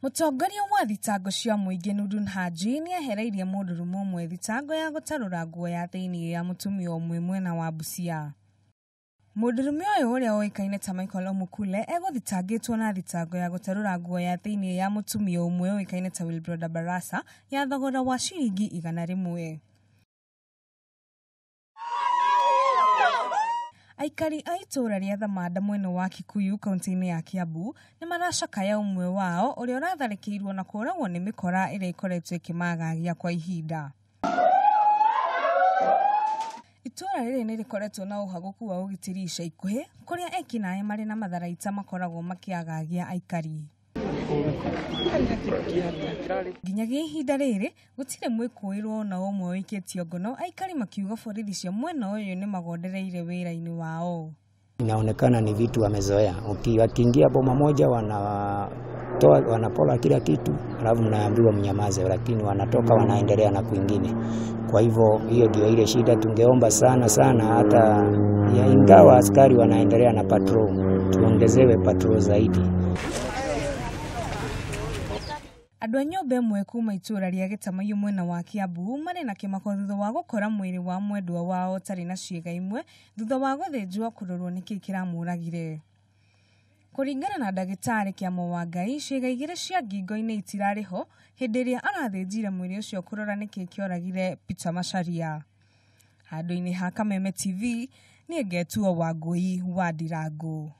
Mũtongoria wa thitango cia mũingĩ Nurdin Haji nĩ ehereirie mũndũrũme ũmwe thitango ya gũtarũra nguo ya thĩinĩ ya mũtumia ũmwe mwena wa Busia. Mũndũrũme ũyũ ũrĩa oĩkaine ta Michael Omukule egũthitangĩtwo na thitango ya gũtarũra nguo ya thĩinĩ ya mũtumia ũmwe oĩkaine ta Wilbrod Barasa ya thogora wa ciringi 100. Aikari a itũra rĩa Thamanda mwena wa Kikuyu kaunti-inĩ ya Kiambu nĩ maracakaya ũmwe wao ũrĩa ũratharĩkĩirwo na kũragwo nĩ mĩkora ĩrĩa ĩkoretwo ĩkĩmagagia kwa ihinda. Itũra rĩrĩ nĩ rĩkoretwo na ũhagũku wa ũgitĩri ica ikuhĩ kũrĩa ekinaĩ marĩ na matharaita makoragwo makĩagagia aikari. Nginyagia ihinda rĩrĩ gũtirĩ mwĩkũĩrwo na ũmwe wĩkĩtio ngono, aikari makiuga borithi cia mwena ũyũ nĩ magondereire wĩra-inĩ wao. Inaonekana ni vitu wamezoea. Wakiingia boma moja wanapola kila kitu, alafu mnaambiwa mnyamaze, lakini wanatoka wanaendelea na kwingine. Kwa hivyo hiyo ndio ile shida. Tungeomba sana hata ingawa askari wanaendelea na patrol, tuongezewe patrol zaidi. Andũ a nyũmba ĩmwe kuma itũra rĩa Gĩtamaiyũ mwena wa Kiambu marĩ na kĩmako thutha wa gũkora mwĩrĩ wa mwendwa wao ũtarĩ na ciĩga imwe thutha wa gũthĩnjwo kũrorwo nĩkĩ kĩramũragire. Kũringana na ndagĩtarĩ Kĩamo wa Ngai, ciĩga igĩrĩ cia ngingo-inĩ itirarĩ ho hĩndĩ ĩrĩa arathĩnjire mwĩrĩ ũcio kũrora nĩkĩ kĩoragire Peter Macharia. Handũ-inĩ ha Kameme TV, niĩ Ngetuo Wangũi wa Ndirango.